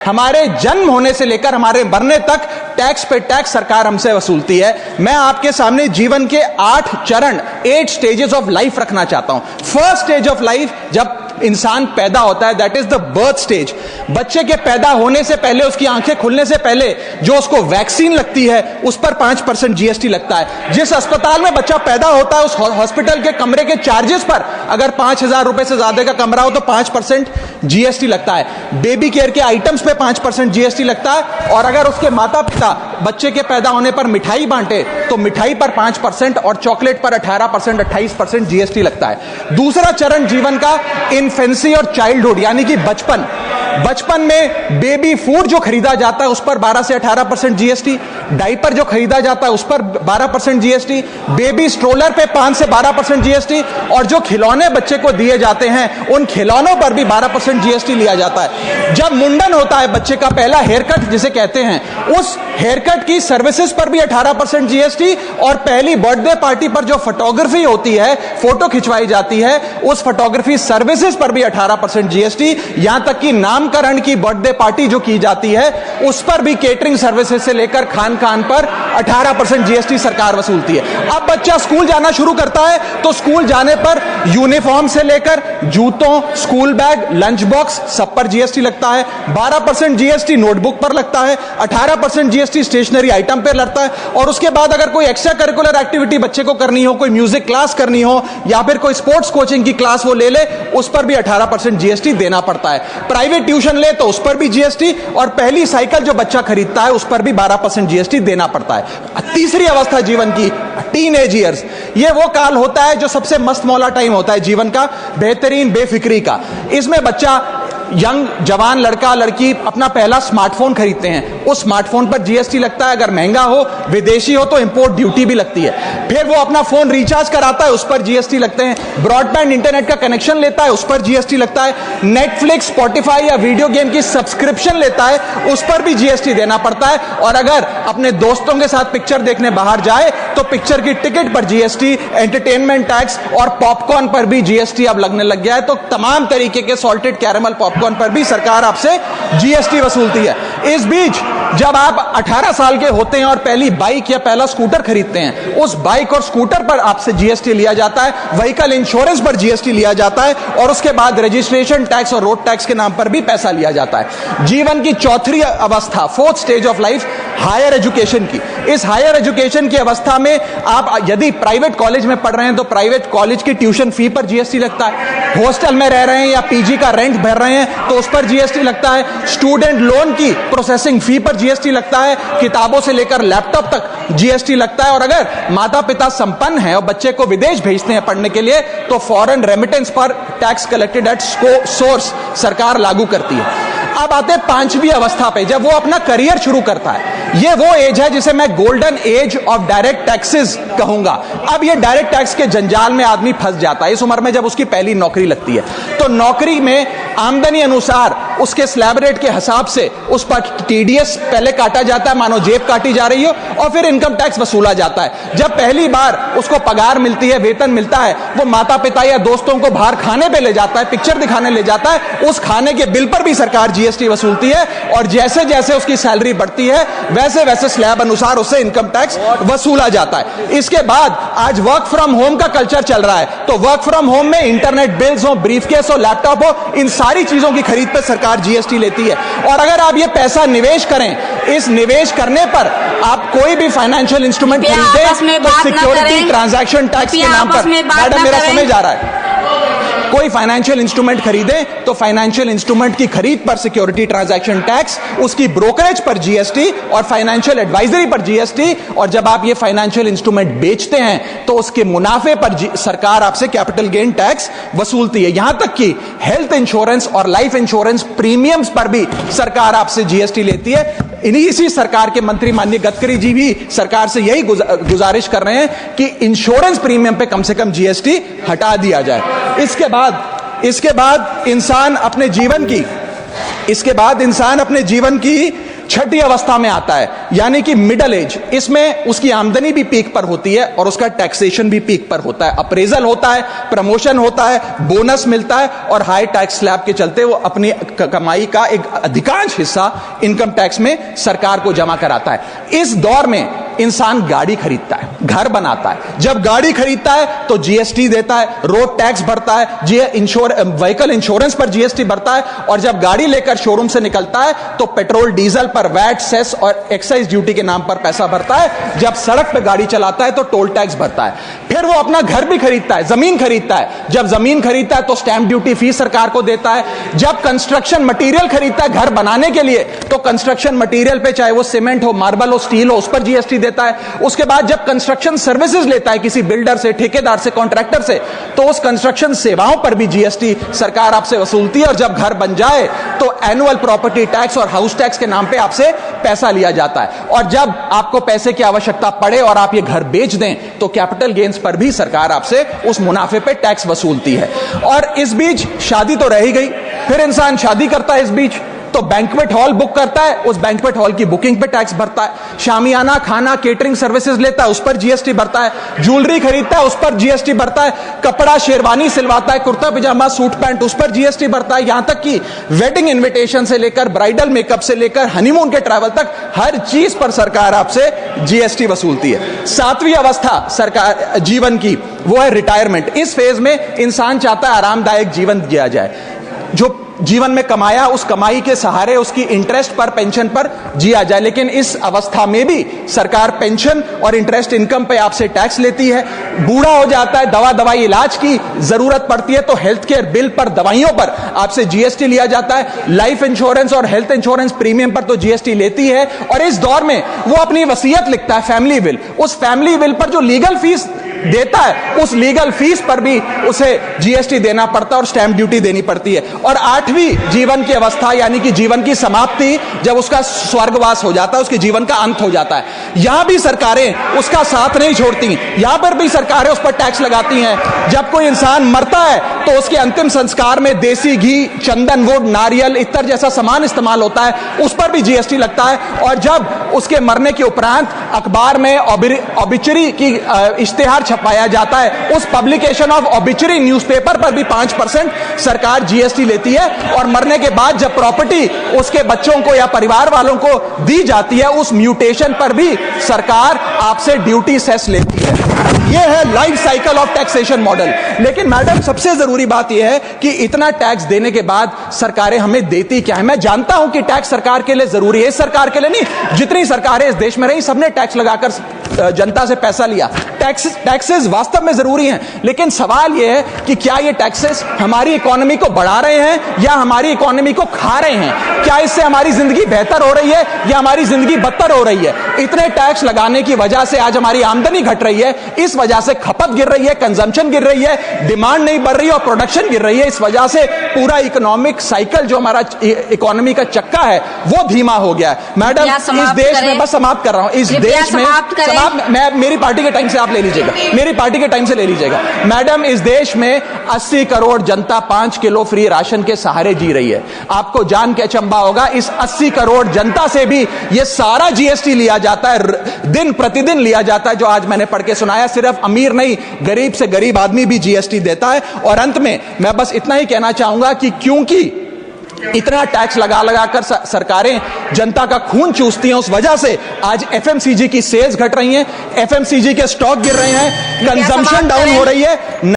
हमारे जन्म होने से लेकर हमारे मरने तक टैक्स पे टैक्स सरकार हमसे वसूलती है। मैं आपके सामने जीवन के 8 चरण 8 स्टेजेस ऑफ लाइफ रखना चाहता हूं। फर्स्ट स्टेज ऑफ लाइफ, जब इंसान पैदा होता है, that is the birth stage. बच्चे के पैदा होने से पहले, उसकी आंखें खुलने से पहले जो उसको वैक्सीन लगती है उस पर 5% जीएसटी लगता है। जिस अस्पताल में बच्चा पैदा होता है उस हॉस्पिटल के कमरे के चार्जेस पर अगर 5,000 रुपए से ज्यादा का कमरा हो तो 5% जीएसटी लगता है। बेबी केयर के आइटम्स पे 5% जीएसटी लगता है। और अगर उसके माता पिता बच्चे के पैदा होने पर मिठाई बांटे तो मिठाई पर 5% और चॉकलेट पर 18%, 28% जीएसटी लगता है। दूसरा चरण जीवन का इन्फेंसी और चाइल्डहुड यानी कि बचपन में बेबी फूड जो खरीदा जाता है उस पर 12 से 18% जीएसटी, डायपर जो खरीदा जाता है उस पर 12% जीएसटी, बेबी स्ट्रोलर पे 5 से 12% जीएसटी, और जो खिलौने बच्चे को दिए जाते हैं उन खिलौनों पर भी 12% जीएसटी लिया जाता है। जब मुंडन होता है बच्चे का, पहला हेयर कट जिसे कहते हैं, उस हेयर कट की सर्विसेज पर भी 18% जीएसटी, और पहली बर्थडे पार्टी पर जो फोटोग्राफी होती है, फोटो खिंचवाई जाती है, उस फोटोग्राफी सर्विसेज पर भी 18% जीएसटी। यहां तक कि नामकरण की बर्थडे पार्टी जो की जाती है उस पर भी, केटरिंग सर्विसेज से लेकर खान पर 18% जीएसटी सरकार वसूलती है। अब बच्चा स्कूल जाना शुरू करता है तो स्कूल जाने पर यूनिफॉर्म से लेकर जूतों, स्कूल बैग, लंच बॉक्स सब पर जीएसटी लगता है। 12% जीएसटी नोटबुक पर लगता है, 18% जीएसटी स्टेशनरी आइटम पर लगता है। और उसके बाद अगर कोई एक्स्ट्रा करिकुलर एक्टिविटी बच्चे को करनी हो, कोई म्यूजिक क्लास करनी हो या फिर कोई स्पोर्ट्स कोचिंग की क्लास वो ले ले, उस पर भी 18% जीएसटी देना पड़ता है। प्राइवेट ट्यूशन ले तो उस पर भी जीएसटी, और पहली साइकिल जो बच्चा खरीदता है उस पर भी 12% जीएसटी देना पड़ता है। तीसरी अवस्था जीवन की, टीनेज ईयर्स, ये वो काल होता है जो सबसे मस्त मौला टाइम होता है जीवन का, बेहतरीन बेफिक्री का। इसमें बच्चा, यंग जवान लड़का लड़की अपना पहला स्मार्टफोन खरीदते हैं, उस स्मार्टफोन पर जीएसटी लगता है। अगर महंगा हो, विदेशी हो तो इंपोर्ट ड्यूटी भी लगती है। फिर वो अपना फोन रिचार्ज कराता है, उस पर जीएसटी लगते हैं। ब्रॉडबैंड इंटरनेट का कनेक्शन लेता है, उस पर जीएसटी लगता है। नेटफ्लिक्स, स्पॉटिफाई या वीडियो गेम की सब्सक्रिप्शन लेता है, उस पर भी जीएसटी देना पड़ता है। और अगर अपने दोस्तों के साथ पिक्चर देखने बाहर जाए तो पिक्चर की टिकट पर जीएसटी, एंटरटेनमेंट टैक्स और पॉपकॉर्न पर भी जीएसटी अब लगने लग गया है। तो तमाम तरीके के सॉल्टेड कैरेमल पॉपकॉर्न पर भी सरकार आपसे जीएसटी वसूलती है। इस बीच जब आप 18 साल के होते हैं और पहली बाइक या पहला स्कूटर खरीदते हैं, उस बाइक और स्कूटर पर आपसे जीएसटी लिया जाता है, व्हीकल इंश्योरेंस पर जीएसटी लिया जाता है, और उसके बाद रजिस्ट्रेशन टैक्स और रोड टैक्स के नाम पर भी पैसा लिया जाता है। जीवन की चौथी अवस्था, fourth stage of life, higher education की। इस हायर एजुकेशन की अवस्था में आप यदि प्राइवेट कॉलेज में पढ़ रहे हैं तो प्राइवेट कॉलेज की ट्यूशन फी पर जीएसटी लगता है। हॉस्टल में रह रहे हैं या पीजी का रेंट भर रहे हैं तो उस पर जीएसटी लगता है। स्टूडेंट लोन की प्रोसेसिंग फी पर जीएसटी लगता है। किताबों से लेकर लैपटॉप तक जीएसटी लगता है। और अगर माता पिता संपन्न हैं और बच्चे को विदेश भेजते हैं पढ़ने के लिए तो फॉरेन रेमिटेंस पर टैक्स कलेक्टेड एट सोर्स सरकार लागू करती है। अब आते हैं पांचवी अवस्था पे, जब वो अपना करियर शुरू करता है। ये वो एज है जिसे मैं golden age of direct taxes कहूंगा। अब ये डायरेक्ट टैक्स के जंजाल में आदमी फंस जाता है इस उम्र में, जब उसकी पहली नौकरी लगती है। तो नौकरी में आमदनी अनुसार उसके स्लैब रेट के हिसाब से उस पर टीडीएस पहले काटा जाता है, मानो जेब काटी जा रही हो, और फिर इनकम टैक्स वसूला जाता है। जब पहली बार उसको पगार मिलती है, वेतन मिलता है, वो माता पिता या दोस्तों को बाहर खाने पे ले जाता है, पिक्चर दिखाने ले जाता है, उस खाने के बिल पर भी सरकार जीएसटी वसूलती है। और जैसे जैसे उसकी सैलरी बढ़ती है वैसे वैसे स्लैब अनुसार उससे इनकम टैक्स वसूला जाता है। इसके बाद आज वर्क फ्रॉम होम का कल्चर चल रहा है, तो वर्क फ्रॉम होम में इंटरनेट बिल्स हो, ब्रीफकेस हो, लैपटॉप हो, इन सारी चीजों की खरीद पर सरकार जीएसटी लेती है। और अगर आप ये पैसा निवेश करें, इस निवेश करने पर आप कोई भी फाइनेंशियल इंस्ट्रूमेंट खरीदें तो सिक्योरिटी ट्रांजैक्शन टैक्स के नाम पर, मैडम मेरा समय जा रहा है, कोई फाइनेंशियल इंस्ट्रूमेंट खरीदे तो फाइनेंशियल इंस्ट्रूमेंट की खरीद पर सिक्योरिटी ट्रांजैक्शन टैक्स, उसकी ब्रोकरेज पर जीएसटी और फाइनेंशियल एडवाइजरी पर जीएसटी, और जब आप ये फाइनेंशियल इंस्ट्रूमेंट बेचते हैं तो उसके मुनाफे पर सरकार आपसे कैपिटल गेन टैक्स वसूलती है। यहां तक कि हेल्थ इंश्योरेंस और लाइफ इंश्योरेंस प्रीमियम्स पर भी सरकार आपसे जीएसटी लेती है। इसी सरकार के मंत्री माननीय गडकरी जी भी सरकार से यही गुजारिश कर रहे हैं कि इंश्योरेंस प्रीमियम पे कम से कम जीएसटी हटा दिया जाए। इसके बाद इंसान अपने जीवन की छठी अवस्था में आता है, यानी कि मिडिल एज। इसमें उसकी आमदनी भी पीक पर होती है और उसका टैक्सेशन भी पीक पर होता है। अप्रेजल होता है, प्रमोशन होता है, बोनस मिलता है और हाई टैक्स स्लैब के चलते वो अपनी कमाई का एक अधिकांश हिस्सा इनकम टैक्स में सरकार को जमा कराता है। इस दौर में इंसान गाड़ी खरीदता है, घर बनाता है। जब गाड़ी खरीदता है तो जीएसटी देता है, रोड टैक्स भरता है, व्हीकल इंश्योरेंस पर जीएसटी भरता है, और जब गाड़ी लेकर शोरूम से निकलता है तो पेट्रोल डीजल पर वैट, सेस और एक्साइज ड्यूटी के नाम पर पैसा भरता है। जब सड़क पर गाड़ी चलाता है तो टोल टैक्स भरता है। फिर वो अपना घर भी खरीदता है, जमीन खरीदता है। जब जमीन खरीदता है तो स्टैंप ड्यूटी फीस सरकार को देता है। जब कंस्ट्रक्शन मटेरियल खरीदता है घर बनाने के लिए तो कंस्ट्रक्शन मटेरियल पे, चाहे वो सीमेंट हो, मार्बल हो, स्टील हो, उस पर जीएसटी देता है। उसके बाद जब कंस्ट्रक्शन सर्विसेज लेता है किसी बिल्डर से, ठेकेदार से, कॉन्ट्रैक्टर से, तो उस कंस्ट्रक्शन सेवाओं पर भी जीएसटी सरकार आपसे वसूलती है। और जब घर बन जाए तो एनुअल प्रॉपर्टी टैक्स और हाउस टैक्स के नाम पे आपसे पैसा लिया जाता है। और जब आपको पैसे की आवश्यकता पड़े और आप ये घर बेच दें तो कैपिटल गेन्स पर भी सरकार आपसे उस मुनाफे पे टैक्स वसूलती है। और इस बीच शादी तो रह ही गई, फिर इंसान शादी करता है, इस बीच तो बैंक्वेट हॉल बुक करता है, उस बैंक्वेट हॉल की बुकिंग पे टैक्स भरता है। शामियाना, खाना, केटरिंग सर्विसेज लेता है, उस पर जीएसटी भरता है। ज्वेलरी खरीदता है, उस पर जीएसटी भरता है। कपड़ा, शेरवानी सिलवाता है, कुर्ता पजामा, सूट पैंट, उस पर जीएसटी भरता है। यहां तक कि वेडिंग इन्विटेशन से लेकर, ब्राइडल मेकअप से लेकर, हनीमून के ट्रैवल तक हर चीज पर सरकार आपसे जीएसटी वसूलती है। सातवीं अवस्था सरकार जीवन की, वो है रिटायरमेंट। इस फेज में इंसान चाहता है आरामदायक जीवन जिया जाए, जो जीवन में कमाया उस कमाई के सहारे उसकी इंटरेस्ट पर, पेंशन पर जिया जाए। लेकिन इस अवस्था में भी सरकार पेंशन और इंटरेस्ट इनकम पे आपसे टैक्स लेती है। बूढ़ा हो जाता है, दवाई इलाज की जरूरत पड़ती है तो हेल्थ केयर बिल पर, दवाइयों पर आपसे जीएसटी लिया जाता है। लाइफ इंश्योरेंस और हेल्थ इंश्योरेंस प्रीमियम पर तो जीएसटी लेती है। और इस दौर में वो अपनी वसीयत लिखता है, फैमिली विल। उस फैमिली विल पर जो लीगल फीस देता है, उस लीगल फीस पर भी उसे जीएसटी देना पड़ता है और स्टैंप ड्यूटी देनी पड़ती है। और आठवीं जीवन की अवस्था, यानी कि जीवन की समाप्ति, जब उसका स्वर्गवास हो जाता है, उसके जीवन का अंत हो जाता है, यहां भी सरकारें उसका साथ नहीं छोड़ती। यहां पर भी सरकारें उस पर टैक्स लगाती हैं। जब कोई इंसान मरता है तो उसके अंतिम संस्कार में देसी घी, चंदन वुड, नारियल, इत्तर जैसा सामान इस्तेमाल होता है, उस पर भी जीएसटी लगता है। और जब उसके मरने के उपरांत अखबार में ऑबिचरी की इश्तेहार छपाया जाता है, उस पब्लिकेशन ऑफ ऑबिचरी न्यूज़पेपर पर भी 5% सरकार जीएसटी लेती है। और मरने के बाद जब प्रॉपर्टी उसके बच्चों को या परिवार वालों को दी जाती है, उस म्यूटेशन पर भी सरकार आपसे ड्यूटी सेस लेती है। यह है life cycle of taxation model. लेकिन मैडम, सबसे जरूरी बात यह है कि इतना टैक्स देने के बाद सरकारें हमें देती क्या है? मैं जानता हूं कि टैक्स सरकार के लिए जरूरी है, इस सरकार के लिए नहीं, जितनी सरकारें इस देश में रही सबने टैक्स लगाकर जनता से पैसा लिया। टैक्सेस वास्तव में जरूरी हैं, लेकिन सवाल यह है कि क्या ये टैक्सेस हमारी इकोनॉमी को बढ़ा रहे हैं या हमारी इकोनॉमी को खा रहे हैं? क्या इससे हमारी जिंदगी बेहतर हो रही है या हमारी जिंदगी बदतर हो रही है? इतने टैक्स लगाने की वजह से आज हमारी आमदनी घट रही है, इस वजह से खपत गिर रही है, कंजम्पशन गिर रही है, डिमांड नहीं बढ़ रही है और प्रोडक्शन गिर रही है। इस वजह से पूरा इकोनॉमिक साइकिल, जो हमारा इकोनॉमी का चक्का है, वो धीमा हो गया है। मैडम, इस देश में, बस समाप्त कर रहा हूं, इस देश में मैं, मेरी पार्टी के टाइम से आप ले लीजिएगा, मेरी पार्टी के टाइम से ले लीजिएगा। मैडम, इस देश में 80 करोड़ जनता 5 किलो फ्री राशन के सहारे जी रही है। आपको जान के अचंभा होगा, इस 80 करोड़ जनता से भी ये सारा जीएसटी लिया जाता है, दिन प्रतिदिन लिया जाता है, जो आज मैंने पढ़ के सुनाया। सिर्फ अमीर नहीं, गरीब से गरीब आदमी भी जीएसटी देता है। और अंत में मैं बस इतना ही कहना चाहूंगा कि क्योंकि इतना टैक्स लगा कर सरकारें जनता का खून चूसती हैं, उस वजह से आज एफएमसीजी की सेल्स घट रही हैं, एफएमसीजी के स्टॉक गिर रहे हैं, कंजम्पशन डाउन हो रही है।